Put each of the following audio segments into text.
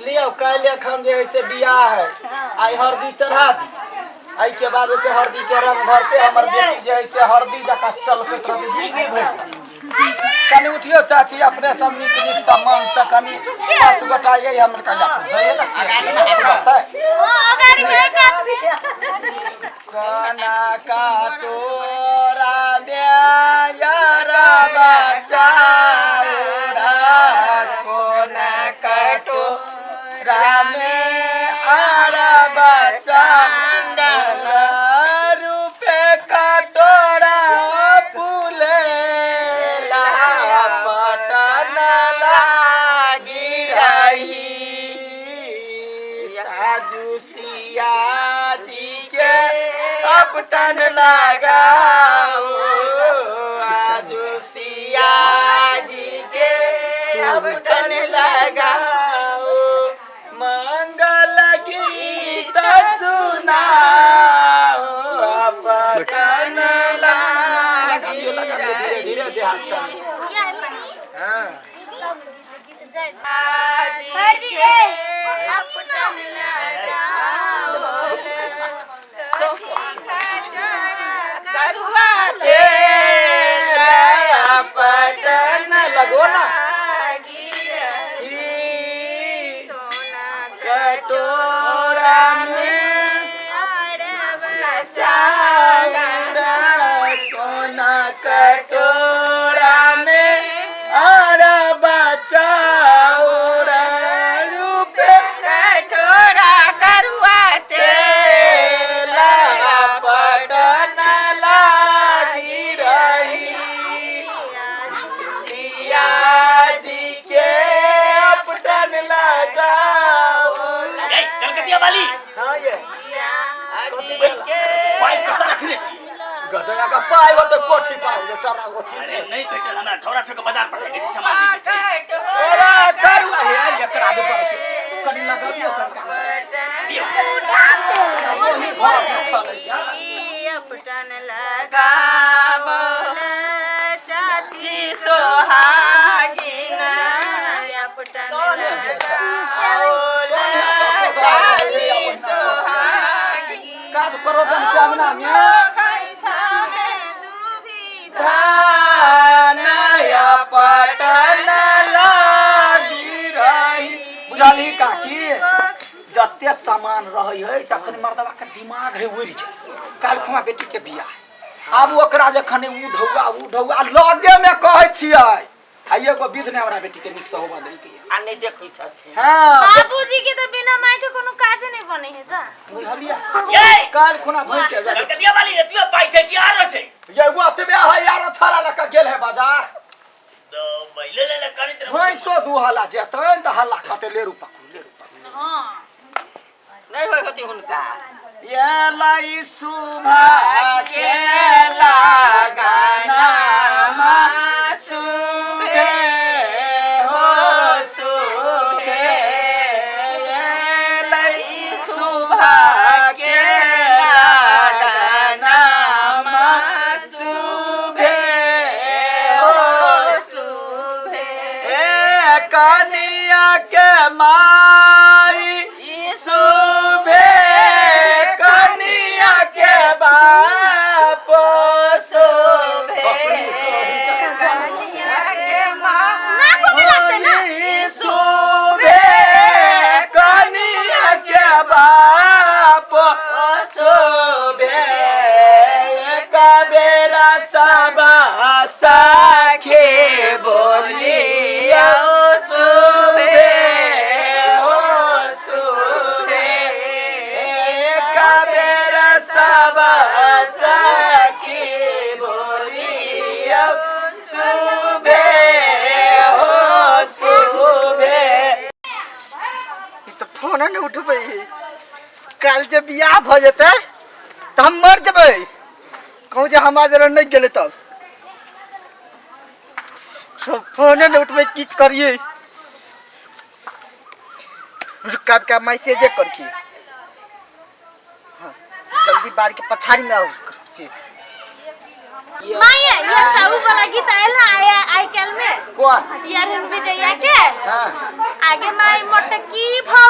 लियो कल हम जे से बियाह है आई हरदी चढ़ा दी आई के बाद से हरदी के रंग भरते हमर बेटी जे है से हरदी जका टलके जिंदगी भर कनी उठियो चाची अपने सब निक निक सम्मान से कनी पाँच गोटा ये हमर का दे ना सोना का तोरा दे यार बच्चा सोना का तोरा में आरा बच्चा रूपे कटोरा फूले ला पटन लागी रही साजू सिया जी के अपटन लगाओ आजू सिया जी के अपटन लगाओ मंगल गीत सुनाओ अपटन लागी धीरे धीरे देहात से हां अपटन लगाओ करुआ तेरा अपटन लगो ना कटोरा में सोना कटोरा में और बचाओ रूपे कटोरा करुआ तेला पटन लागी रही सिया जी के अपटन लगाओ कलकतिया वाली हां ये पाई कता रखले छी गदरा का पाई हो तो कोठी पाई ले टरा कोठी अरे नहीं भेटल हमरा छोरा से के बाजार पठा के सामान लेके छी ओरा करुआ है एकरा दे पर कनी लगा दियो अपटन लगावो चाची सोहागिन अपटन लगावो चाची सोहागिन का तो परदन कामना में धानया पटन लागी रही बुझाली काकी जत्ते सामान रही है सखन मर्दवा के दिमाग है उड़ जाए काल खुमा बेटी के बियाह आब ओकरा जखन उ ढौआ लगे में कहै छियै आइए को विध ने हमरा बेटी के निक से होबा दै के आ नहीं देखै छथि हां बाबूजी के तो बिना माय के कोनो काज नहीं बने है त बुझलिया ये काल खुना भैंस कलकतिया वाली एतबे पाई छै कि आरो छै ये वो तबे है यार छाड़ा लका गेल है बाजार तो मैले ले कनी तरह भैंसो दू हल्ला जेतन त हल्ला कते ले रूपा हां नहीं होय होती हुनका ये लाई सुभा के लगाना सुबे हो सुबे ये लाई सुभा के लगाना सुबे हो सुबे ए कनिया के माई सुबे कनिया के बाप सुबे कनिया के ना को भी लगते ना सुबे कनिया के बाप सुबे कबेरा सबा साखे बोलिया सुबे हो सुबे कबेरा सबा साखे बोलिया सुबे हो सुबे तो फोन नहीं उठबै कल जब बियाह भ जेतै त हम मर जेबै कहूँ जे हमरा जरा नहीं गेले तब फोन नहीं उठबै की करिए रुका का मैसेज कर छी हाँ, जल्दी बार के पछाड़ी में आओ छी माया ये ताऊ वाला गीत आएला आई कल में कौन यार हम विजया के हां आगे माई मोटकी भ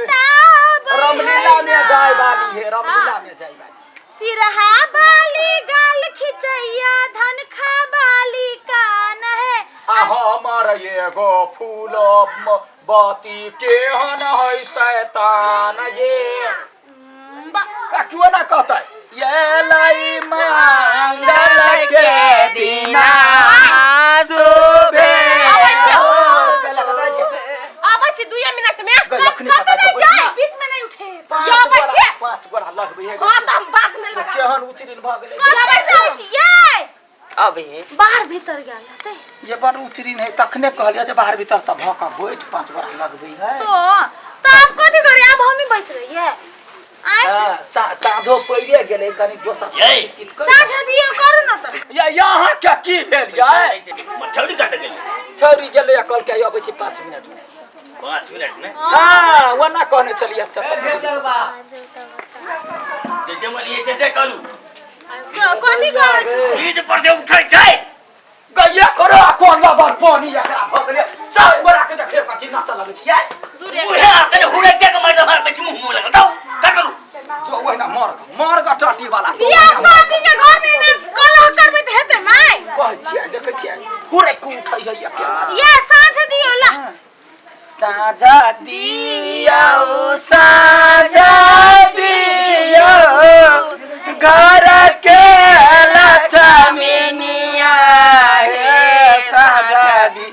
बताओ रामलीला में जाए वाली है, रामलीला में जाए वाली। सिरहा बाली गाल खिचैया धन खा बाली कान है। हमर एगो फूल बाती केहन है शैतान ये क्यों ना कहता है ये लाई मंगल के दिना सुबह अब छी 2 मिनट में लखनी जाए बीच में नहीं उठे या बच्चे 5 गोरा लगबे है हां त हम बाद में लगा केहन उतरिल भ गेलै या बच्चे छी ये अबे बाहर भीतर गेल हते ये बड़ उचरी नहीं तखने कहलिया जे बाहर भीतर सब भका बैठ 5 गोरा लगबे है तो आप कथि करी अब हम ही बैठ रहिए हां साझो पइले गेलै कनी दोसर साझा दियो करू न त या यहाँ क्या की भेल याय छौरी कत गेल छौरी गेलै कल के आबै छी 5 मिनट में 5 मिनट में हां वना कहने चली अच्छा जे जमली से करू कथि करै छी गीत पर से उठै छै गैया करो कोन बाबर पानी एकरा भ गेलै चल बरा के देखले कथि नाच लगै छी याय उहे आके हुरे टेक मार दे मार पे मुंह लगा दो का करू जो ओहिना मार ग टाटी वाला बियाह शादी के घर में ने कलह करबे त हेतै नै कहै छियै देखै छियै हुरे को उठै है अकेला ये साझ दियो ला साझा दियो साझा दियो घर के लक्ष्मीनिया हे साझा दी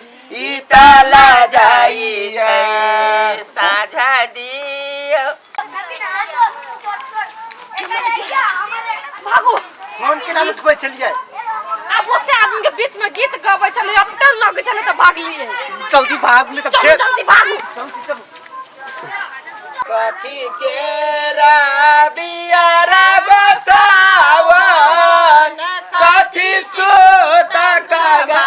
इतला जाई है साझा दियो भागो फोन के नाम से चलिए अब ओते आदमी के बीच में गीत गाबै चले अब डर लगे चले त भाग लिए जल्दी भाग ले तो चलो जल्दी भागो जल्दी चलो कथी के दिया रे बसावन कथी सुत कागा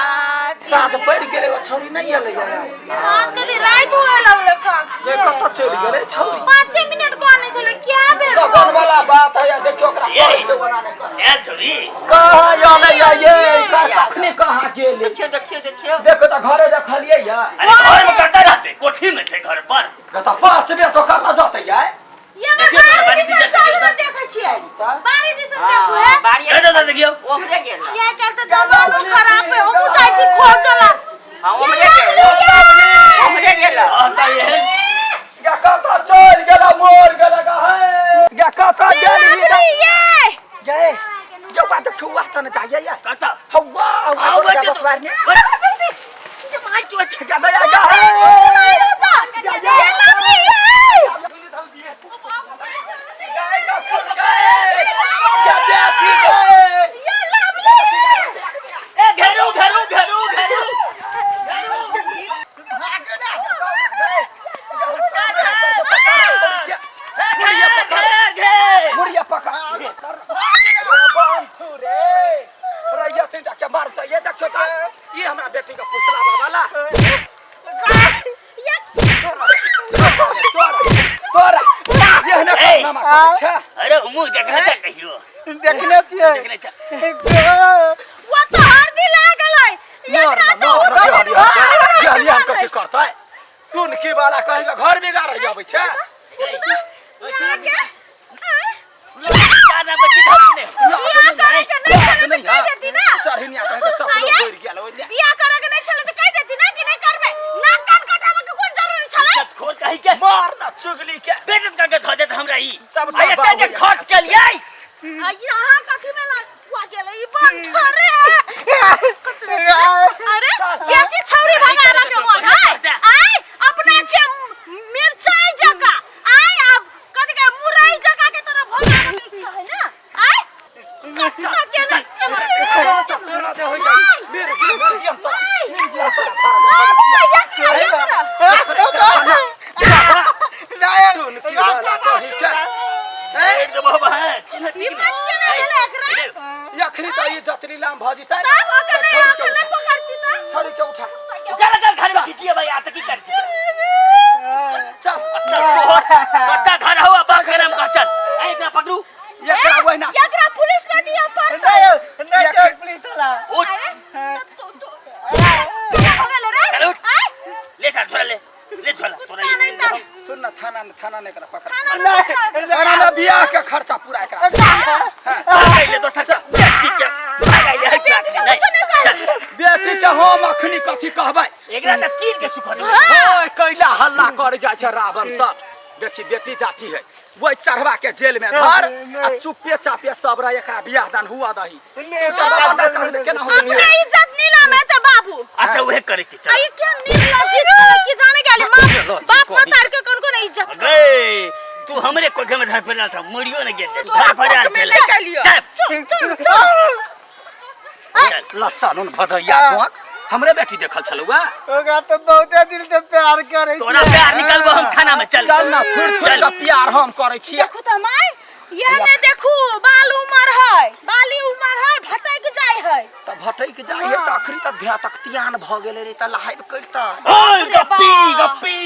साथ पड़ गेले ओ छौरी नहीं आले साँझ के रात होए लगले का ये कत चल गेले छौरी 5 मिनट को आने चले क्या भेल लगन वाला बात है या देखियो ओकरा कैसे बनाने का ए छौरी कहां आले ये कखनी कहां गेले देखियो देखो त घरे देखलिए या अरे घर में कत रहते कोठी में छै घर पर त 5 मिनट तो कहां जाते या ये देखियो तो बारी दिशा देखै छियै बारी दिशा देखो है बारी ए देखियो ओकरे गेल ये कहते जमानो खराब है हम जाय छी खोजला हां ओकरे गेल आता ये या कत चल गेला मोर गेला का है या कत गेली ये ये जो बात छुआ त न चाहिए या कत हवा हवा बसवार ने माय चुआ ज्यादा या है ये लवली ये हमरा बेटी का पुसला वाला तोरा ये ना नाम अच्छा अरे मुंह देखना था कहियो देखने छिए देखना था वो तो हरदी लागल है ये हरियाण कथी करता है टून की वाला कहेगा घर में गा रही आबै छै जाना बच्ची धोने नहीं है चढ़नी आ कहे चपलो गिर गेल ओने बियाह करे के नहीं चले त कह देती ना कि नहीं करबे नाक कान कटावे के कोन जरूरी छले खोल कहि के मार ना चुगली के बेटन का के धो दे हमरा ई सब आये ते खर्च के लिए यहाँ कथी में हुआ गेले ई बंद रे अरे कैसी छौरी भगावा के मन है आई अपना छे मिर्चाई जका आई अब कथी के मुरई जका के तरह भगावा के इच्छा है ना आई कच्चा के ना तोरा दे होई छै मेरे के मर तो टून की वाला कहि के ए तो बाबा है ई मत के ना गेले एकरा यखनी त ई जतरी लाम भ जितै तब ओकरे अकेले पकड़ती त छोरी के उठा चल चल घर में खींचिए भाई आता की कर चल चल कट्टा घर हो अपन घर में चल ए एकरा पकड़ू एकरा वहिना एकरा पुलिस में दिया पर नहीं पुलिस वाला उठ हो गेले रे चल उठ ले सर छोरा ले झोला तोरा नहीं ये सुन ना थाना ने करा पकड़ थाना अरे मैं बियाह के खर्चा पूरा करा ले दोसर से बेटी के भागाइले है चाकरी नहीं चल बेटी के हम अखनी कथी कहबै एकरा त चीर के सुखर ओए कैला हल्ला कर जाय छै रावण सब देखी बेटी जाती है वो चढ़वा के जेल में धर आ चुपे चापे सब रह एकरा बियाह दान हुआ दही केना हो अब जे इज्जत नीलाम है त बाबू अच्छा उहे करे के चल आई क्या नीला चीज करे की जाने गेली मां बाप मतार के कोन कोन इज्जत कर अरे तू हमरे कोठे में धर पड़ल था मरियो न गेल धर पड़ल चल चल चल लसन भदैया जोक हमरे बेटी देखल छलुआ ओकरा तो बहुते दिल से प्यार करे तोरा प्यार निकलबो हम थाना में चल चल ना थोड़ का प्यार हम करे छी देखू त माय ये ने देखू बाल उमर है बाली उमर है भटक जाय है त भटक जाय है त आखरी त ध्या तक तियान भ गेले रे त लहाइब करता ओए गप्पी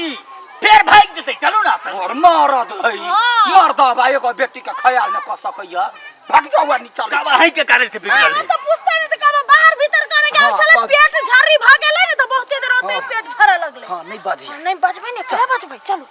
फेर भाग जते चलू ना और मरद है मर्द भाई एगो बेटी के ख्याल न क सकैया भाग जाओ नी चल सब है के कारण से बिगड़ल हम तो पूछते नहीं त कब बाहर भीतर करे गेल छले पेट झरी भ गेले ने त बहुते देर होते पेट झरे लगले हां नहीं बाजी नहीं बचबै ने चला बचबै चलो